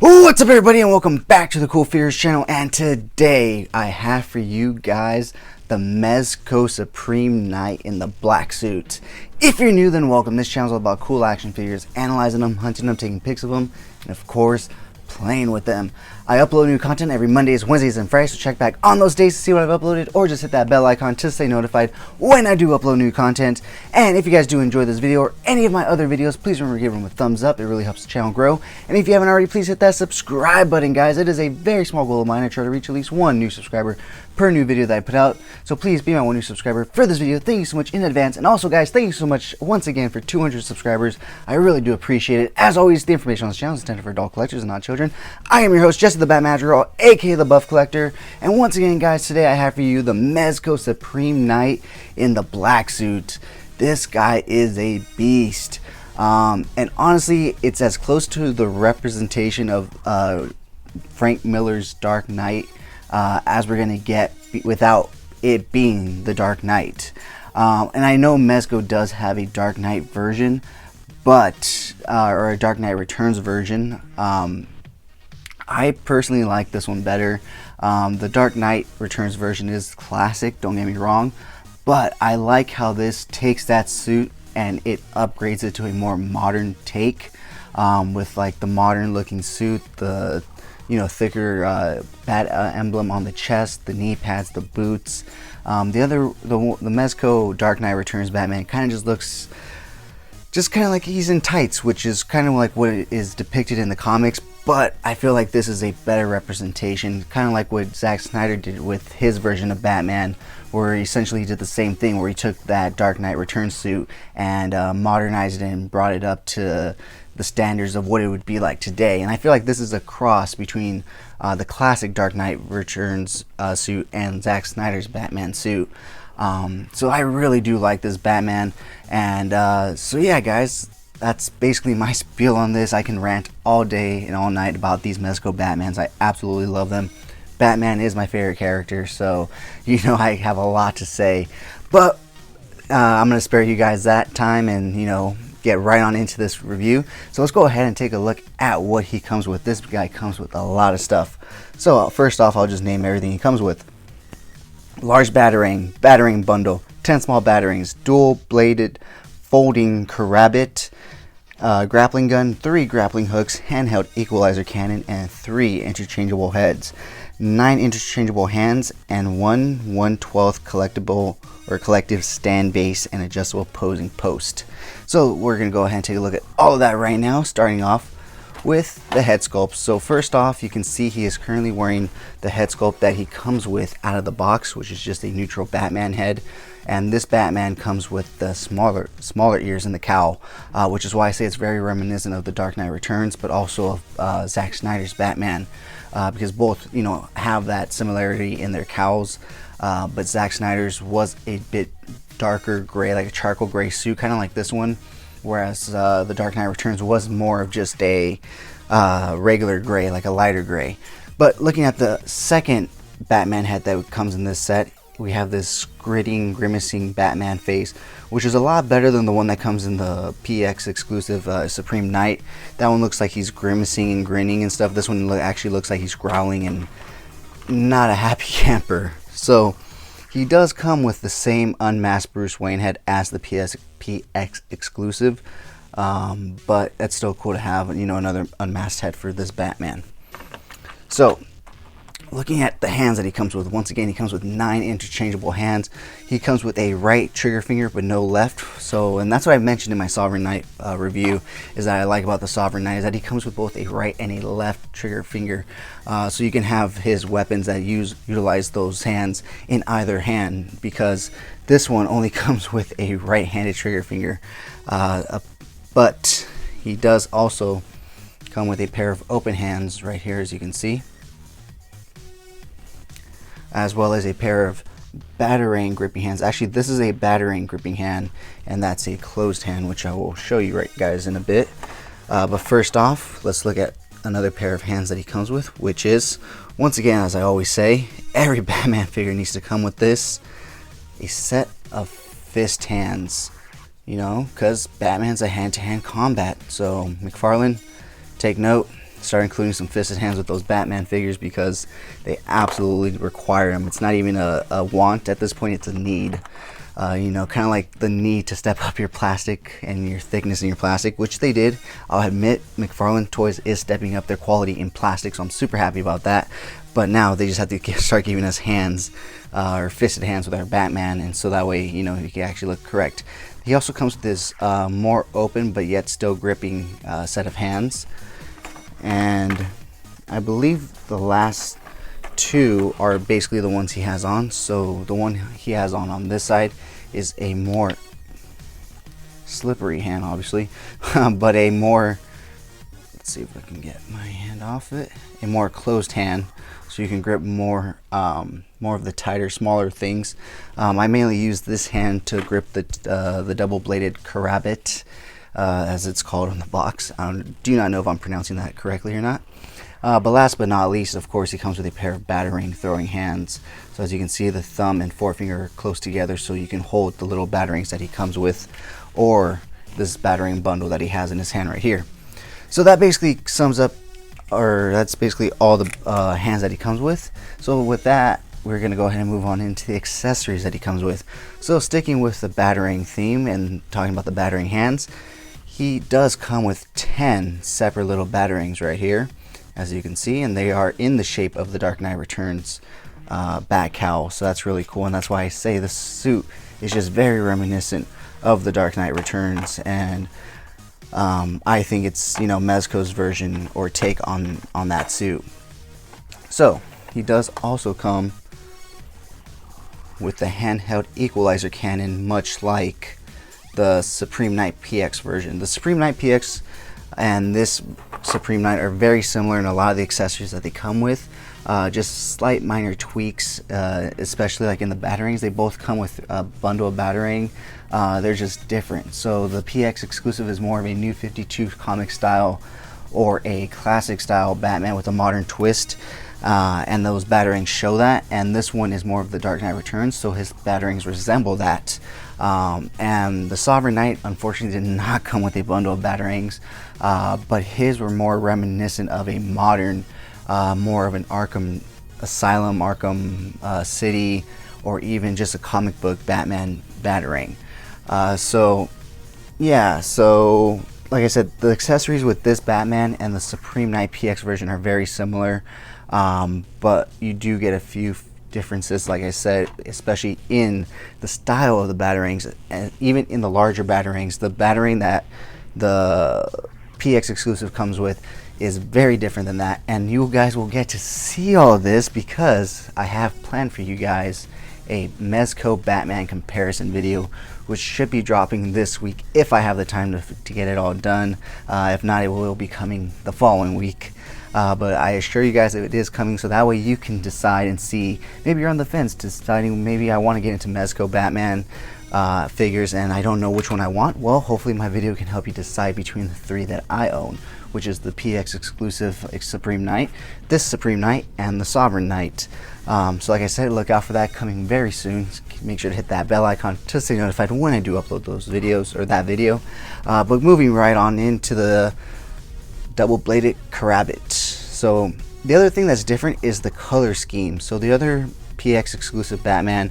What's up, everybody, and welcome back to the CoolFigurez channel. And today I have for you guys the Mezco Supreme Knight in the black suit. If you're new, then welcome. This channel is all about cool action figures, analyzing them, hunting them, taking pics of them, and of course playing with them. I upload new content every Mondays, Wednesdays, and Fridays, so check back on those days to see what I've uploaded, or just hit that bell icon to stay notified when I do upload new content. And if you guys do enjoy this video or any of my other videos, please remember to give them a thumbs up. It really helps the channel grow. And if you haven't already, please hit that subscribe button, guys. It is a very small goal of mine. I try to reach at least one new subscriber per new video that I put out, so please be my one new subscriber for this video. Thank you so much in advance. And also, guys, thank you so much once again for 200 subscribers. I really do appreciate it. As always, the information on this channel is intended for adult collectors and not children. I am your host, Jesse the Batman Girl, aka the Buff Collector, and once again, guys, today I have for you the Mezco Supreme Knight in the black suit. This guy is a beast, and honestly, it's as close to the representation of Frank Miller's Dark Knight as we're gonna get without it being the Dark Knight. And I know Mezco does have a Dark Knight version, but or a Dark Knight Returns version. I personally like this one better. The Dark Knight Returns version is classic, don't get me wrong, but I like how this takes that suit and it upgrades it to a more modern take, with like the modern looking suit, the thicker bat emblem on the chest, the knee pads, the boots. The Mezco Dark Knight Returns Batman kind of just looks kind of like he's in tights, which is kind of like what it is depicted in the comics, but I feel like this is a better representation, kind of like what Zack Snyder did with his version of Batman, where he essentially did the same thing, where he took that Dark Knight Returns suit and modernized it and brought it up to the standards of what it would be like today. And I feel like this is a cross between the classic Dark Knight Returns suit and Zack Snyder's Batman suit. So I really do like this Batman, and so yeah, guys, that's basically my spiel on this. I can rant all day and all night about these Mezco Batmans. I absolutely love them. Batman is my favorite character, so you know I have a lot to say, but I'm gonna spare you guys that time and get right on into this review. So let's go ahead and take a look at what he comes with. This guy comes with a lot of stuff. So first off, I'll just name everything he comes with. Large batarang bundle, 10 small batarangs, dual bladed folding karabit, grappling gun, 3 grappling hooks, handheld Equalizer Cannon, and 3 interchangeable heads, 9 interchangeable hands, and 1/1/12 collectible or collective stand base and adjustable posing post. So we're gonna go ahead and take a look at all of that right now, starting off with the head sculpt. So first off, you can see he is currently wearing the head sculpt that he comes with out of the box, which is just a neutral Batman head, and this Batman comes with the smaller ears and the cowl, which is why I say it's very reminiscent of the Dark Knight Returns, but also of Zack Snyder's Batman, because both have that similarity in their cowls, but Zack Snyder's was a bit darker gray, like a charcoal gray suit, kind of like this one, whereas the Dark Knight Returns was more of just a regular gray, like a lighter gray. But looking at the second Batman head that comes in this set, we have this gritting, grimacing Batman face, which is a lot better than the one that comes in the PX exclusive Supreme Knight. That one looks like he's grimacing and grinning and stuff. This one actually looks like he's growling and not a happy camper. So he does come with the same unmasked Bruce Wayne head as the PX exclusive, but that's still cool to have, another unmasked head for this Batman. So looking at the hands that he comes with, once again, he comes with 9 interchangeable hands. He comes with a right trigger finger but no left. So, and that's what I mentioned in my Sovereign Knight review, is that I like about the Sovereign Knight is that he comes with both a right and a left trigger finger. So you can have his weapons that utilize those hands in either hand, because this one only comes with a right-handed trigger finger. But he does also come with a pair of open hands right here, as you can see, as well as a pair of Batarang gripping hands. Actually, this is a Batarang gripping hand, and that's a closed hand, which I will show you right, guys, in a bit. But first off, let's look at another pair of hands that he comes with, which is, once again, as I always say, every Batman figure needs to come with this, a set of fist hands, because Batman's a hand-to-hand combat. So McFarlane, take note, start including some fisted hands with those Batman figures because they absolutely require them. It's not even a want at this point, it's a need. You know, kind of like the need to step up your plastic and your thickness in your plastic, which they did. I'll admit, McFarlane Toys is stepping up their quality in plastic, so I'm super happy about that. But now they just have to start giving us hands, or fisted hands with our Batman, and so that way, you know, you can actually look correct. He also comes with this more open but yet still gripping set of hands. And I believe the last two are basically the ones he has on. So the one he has on this side is a more slippery hand, obviously, but a more, let's see if I can get my hand off it, a more closed hand, so you can grip more of the tighter, smaller things. I mainly use this hand to grip the double-bladed Karabit, as it's called on the box. I do not know if I'm pronouncing that correctly or not. But last but not least, of course, he comes with a pair of Batarang throwing hands. So as you can see, the thumb and forefinger are close together, so you can hold the little Batarangs that he comes with, or this Batarang bundle that he has in his hand right here. So that basically sums up, or that's basically all the hands that he comes with. So with that, we're going to go ahead and move on into the accessories that he comes with. So sticking with the Batarang theme and talking about the Batarang hands, he does come with 10 separate little Batarangs right here, as you can see, and they are in the shape of the Dark Knight Returns bat cowl. So that's really cool, and that's why I say the suit is just very reminiscent of the Dark Knight Returns, and I think it's, you know, Mezco's version or take on that suit. So he does also come with the handheld Equalizer Cannon, much like the Supreme Knight PX version. The Supreme Knight PX and this Supreme Knight are very similar in a lot of the accessories that they come with, just slight minor tweaks, especially like in the Batarangs. They both come with a bundle of Batarang. They're just different. So the PX exclusive is more of a New 52 comic style or a classic style Batman with a modern twist, and those Batarangs show that, and this one is more of the Dark Knight Returns, so his Batarangs resemble that. And the Sovereign Knight unfortunately did not come with a bundle of Batarangs, but his were more reminiscent of a modern, more of an Arkham Asylum, Arkham City, or even just a comic book Batman Batarang. So yeah, so like I said, the accessories with this Batman and the Supreme Knight PX version are very similar, but you do get a few differences, like I said, especially in the style of the Batarangs, and even in the larger Batarangs. The Batarang that the PX exclusive comes with is very different than that, and you guys will get to see all of this because I have planned for you guys a Mezco Batman comparison video, which should be dropping this week if I have the time to get it all done. If not, it will be coming the following week. But I assure you guys that it is coming, so that way you can decide and see. Maybe you're on the fence deciding maybe I want to get into Mezco Batman figures and I don't know which one I want. Well, hopefully my video can help you decide between the three that I own, which is the PX exclusive Supreme Knight, this Supreme Knight, and the Sovereign Knight. So like I said, look out for that coming very soon. Make sure to hit that bell icon to stay notified when I do upload those videos, or that video. But moving right on into the double-bladed Karabit. So the other thing that's different is the color scheme. So the other PX exclusive Batman,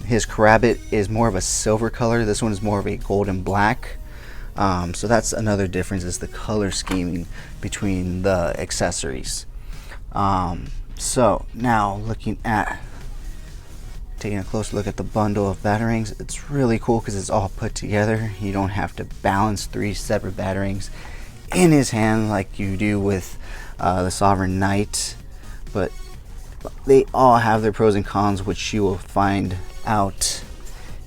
his Karabit is more of a silver color. This one is more of a gold and black. So that's another difference, is the color scheming between the accessories. So now taking a close look at the bundle of Batarangs, it's really cool because it's all put together. You don't have to balance 3 separate Batarangs in his hand like you do with the Sovereign Knight, but they all have their pros and cons, which you will find out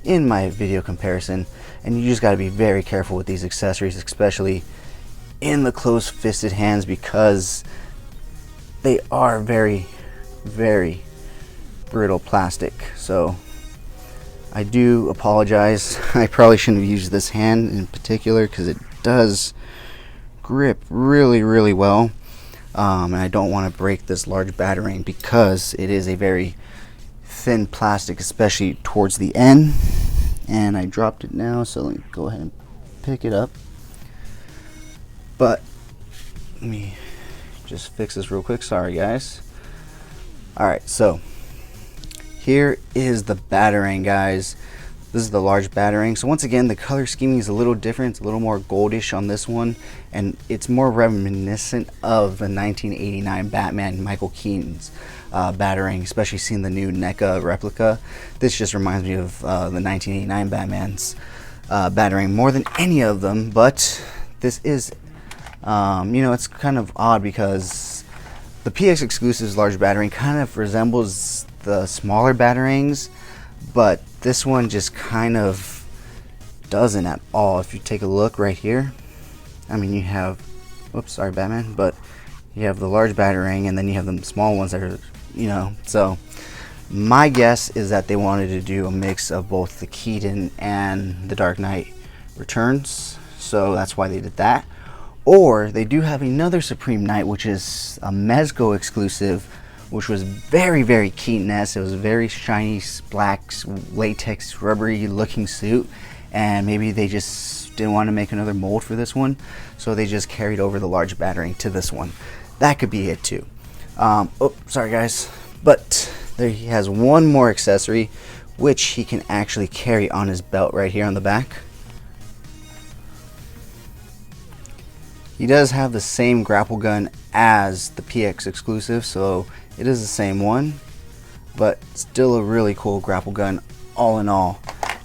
in my video comparison. And you just got to be very careful with these accessories, especially in the close-fisted hands, because they are very, very brittle plastic. So I do apologize. I probably shouldn't have used this hand in particular because it does grip really, really well. And I don't want to break this large Batarang because it is a very thin plastic, especially towards the end. And I dropped it now, so let me go ahead and pick it up. But let me just fix this real quick. Sorry, guys. Alright, so here is the Batarang, guys. This is the large Batarang. So once again, the color scheming is a little different. It's a little more goldish on this one, and it's more reminiscent of the 1989 Batman Michael Keaton's Batarang, especially seeing the new NECA replica. This just reminds me of the 1989 Batman's Batarang more than any of them. But this is, you know, it's kind of odd because the PX Exclusive's large Batarang kind of resembles the smaller Batarangs, but this one just kind of doesn't at all. If you take a look right here, I mean, you have, oops, sorry Batman, but you have the large Batarang and then you have the small ones that are, you know, so my guess is that they wanted to do a mix of both the Keaton and the Dark Knight Returns, so that's why they did that. Or they do have another Supreme Knight, which is a Mezco exclusive, which was very, very Keaton-esque. It was a very shiny, black, latex, rubbery looking suit, and maybe they just didn't want to make another mold for this one, so they just carried over the large Batarang to this one. That could be it too. Oh, sorry guys, but there he has one more accessory, which he can actually carry on his belt right here on the back. He does have the same grapple gun as the PX exclusive, so it is the same one, but still a really cool grapple gun all in all.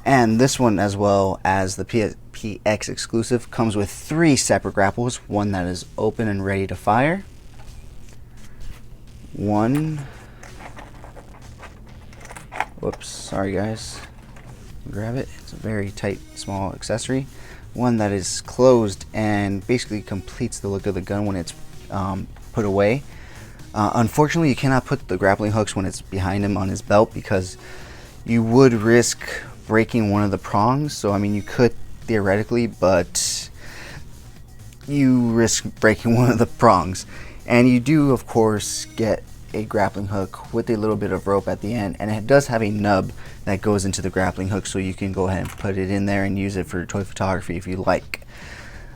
And this one, as well as the PX exclusive, comes with 3 separate grapples. One that is open and ready to fire. One, whoops, sorry guys, grab it. It's a very tight, small accessory. One that is closed and basically completes the look of the gun when it's put away. Unfortunately, you cannot put the grappling hooks when it's behind him on his belt, because you would risk breaking one of the prongs. So I mean, you could theoretically, but you risk breaking one of the prongs. And you do, of course, get a grappling hook with a little bit of rope at the end, and it does have a nub that goes into the grappling hook, so you can go ahead and put it in there and use it for toy photography if you like.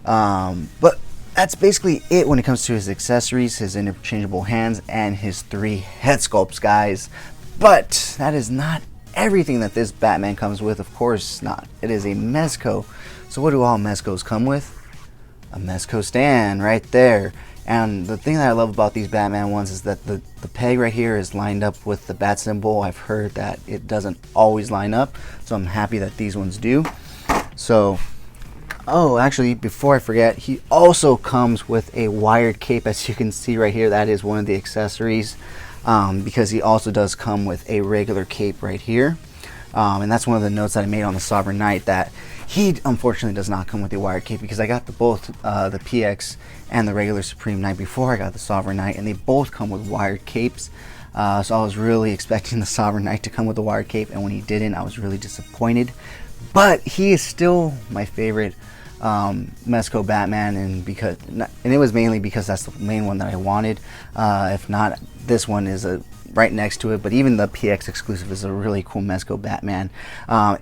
But that's basically it when it comes to his accessories, his interchangeable hands, and his 3 head sculpts, guys. But that is not everything that this Batman comes with. Of course not. It is a Mezco. So what do all Mezcos come with? A Mezco stand right there. And the thing that I love about these Batman ones is that the peg right here is lined up with the bat symbol. I've heard that it doesn't always line up, so I'm happy that these ones do. So, oh, actually, before I forget, he also comes with a wired cape, as you can see right here. That is one of the accessories, because he also does come with a regular cape right here. And that's one of the notes that I made on the Sovereign Knight, that he unfortunately does not come with a wired cape, because I got both the PX and the regular Supreme Knight before I got the Sovereign Knight, and they both come with wired capes. So I was really expecting the Sovereign Knight to come with a wired cape, and when he didn't, I was really disappointed. But he is still my favorite Mezco Batman, and it was mainly because that's the main one that I wanted. If not, this one is right next to it. But even the PX exclusive is a really cool Mezco Batman.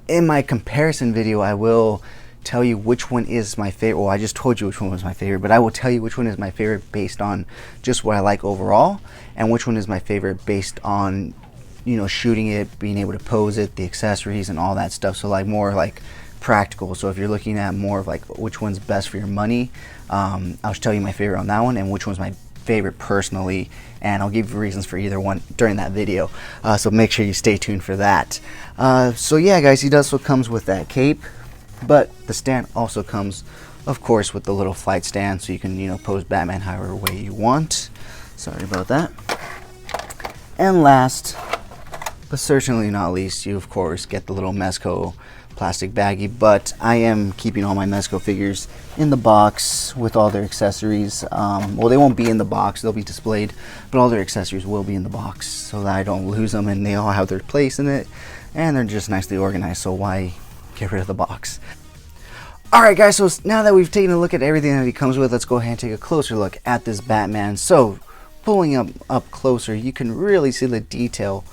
In my comparison video, I will tell you which one is my favorite. Well, I just told you which one was my favorite, but I will tell you which one is my favorite based on just what I like overall, and which one is my favorite based on, you know, shooting it, being able to pose it, the accessories and all that stuff. So like more like practical. So if you're looking at more of like which one's best for your money, I'll tell you my favorite on that one, and which one's my favorite personally, and I'll give you reasons for either one during that video. So make sure you stay tuned for that. So yeah, guys, he also comes with that cape, but the stand also comes, of course, with the little flight stand, so you can, you know, pose Batman however way you want. Sorry about that. And last, but certainly not least, you of course get the little Mezco plastic baggie, but I am keeping all my Mezco figures in the box with all their accessories. Well, they won't be in the box, they'll be displayed, but all their accessories will be in the box so that I don't lose them, and they all have their place in it, and they're just nicely organized, so why get rid of the box? Alright guys, so now that we've taken a look at everything that he comes with, let's go ahead and take a closer look at this Batman. So pulling up closer, you can really see the detail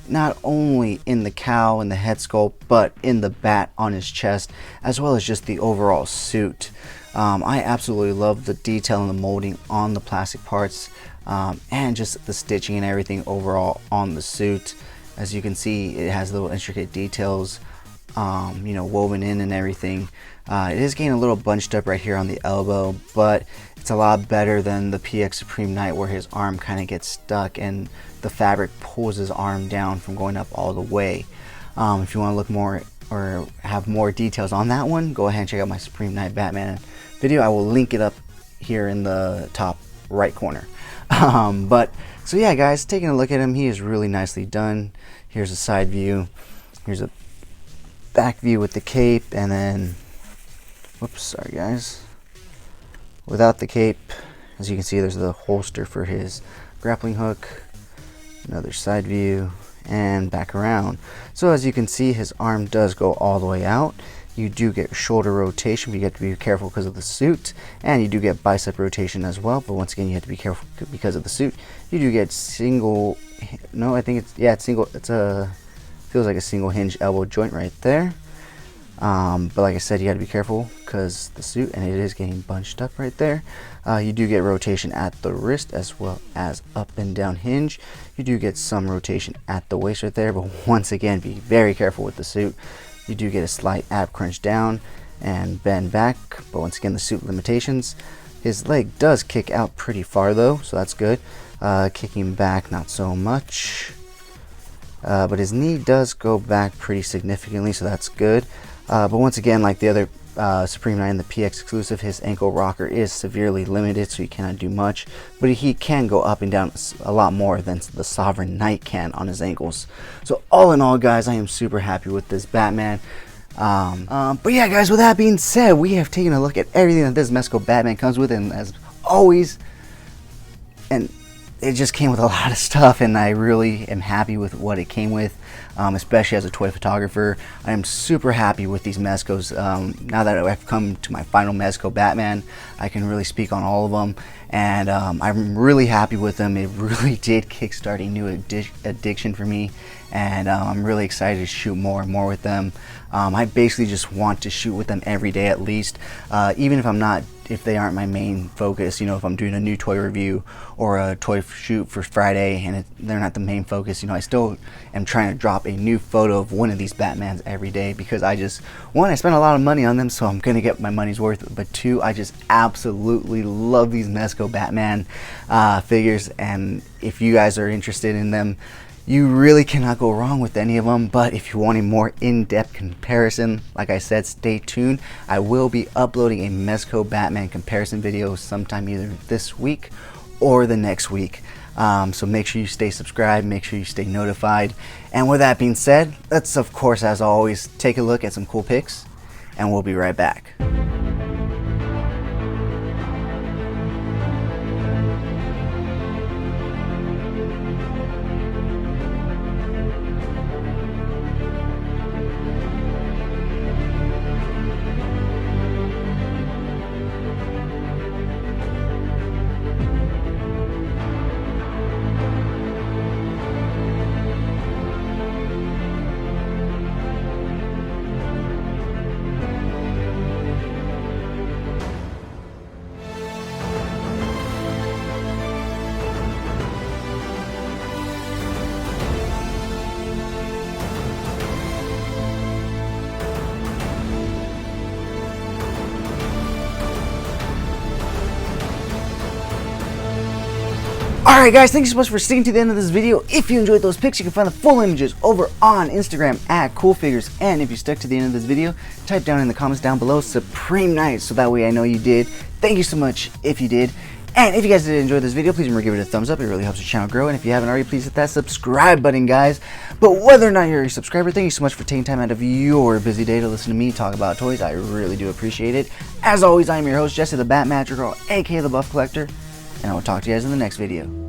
not only in the cowl and the head sculpt, but in the bat on his chest, as well as just the overall suit. I absolutely love the detail and the molding on the plastic parts, and just the stitching and everything overall on the suit. As you can see, it has little intricate details, you know, woven in and everything. It is getting a little bunched up right here on the elbow, but it's a lot better than the PX Supreme Knight, where his arm kind of gets stuck and the fabric pulls his arm down from going up all the way. If you want to look more or have more details on that one, go ahead and check out my Supreme Knight Batman video. I will link it up here in the top right corner. But so yeah, guys, taking a look at him, he is really nicely done. Here's a side view, here's a back view with the cape, and then whoops, sorry guys, without the cape. As you can see, there's the holster for his grappling hook, another side view, and back around. So as you can see, his arm does go all the way out. You do get shoulder rotation, but you have to be careful because of the suit, and you do get bicep rotation as well, but once again you have to be careful because of the suit. You do get single, no, I think it's, yeah, it's single, it's a, feels like a single hinge elbow joint right there. But like I said, you got to be careful because the suit, and it is getting bunched up right there. You do get rotation at the wrist as well as up and down hinge. You do get some rotation at the waist right there, but once again, be very careful with the suit. You do get a slight ab crunch down and bend back, but once again, the suit limitations. His leg does kick out pretty far though, so that's good. Kicking back, not so much. But his knee does go back pretty significantly, so that's good. But once again, like the other Supreme Knight and the PX exclusive, his ankle rocker is severely limited, so he cannot do much. But he can go up and down a lot more than the Sovereign Knight can on his ankles. So all in all, guys, I am super happy with this Batman. But yeah, guys, with that being said, we have taken a look at everything that this Mezco Batman comes with, and as always, and it just came with a lot of stuff, and I really am happy with what it came with, especially as a toy photographer. I am super happy with these Mezcos. Now that I've come to my final Mezco Batman, I can really speak on all of them, and I'm really happy with them. It really did kickstart a new addiction for me, and I'm really excited to shoot more and more with them. I basically just want to shoot with them every day at least, even if they aren't my main focus. You know, if I'm doing a new toy review or a toy shoot for Friday and they're not the main focus, you know, I still am trying to drop a new photo of one of these Batmans every day, because I just, one, I spent a lot of money on them, so I'm gonna get my money's worth, but two, I just absolutely love these Mezco Batman figures, and if you guys are interested in them, you really cannot go wrong with any of them. But if you want a more in-depth comparison, like I said, stay tuned. I will be uploading a Mezco Batman comparison video sometime either this week or the next week. So make sure you stay subscribed, make sure you stay notified. And with that being said, let's, of course, as always, take a look at some cool pics, and we'll be right back. Alright guys, thank you so much for sticking to the end of this video. If you enjoyed those pics, you can find the full images over on Instagram at CoolFigurez. And if you stuck to the end of this video, type down in the comments down below Supreme Knight, so that way I know you did. Thank you so much if you did. And if you guys did enjoy this video, please remember to give it a thumbs up. It really helps the channel grow. And if you haven't already, please hit that subscribe button, guys. But whether or not you're a subscriber, thank you so much for taking time out of your busy day to listen to me talk about toys. I really do appreciate it. As always, I am your host, Jesse the Bat Magic Girl, aka the Buff Collector. And I will talk to you guys in the next video.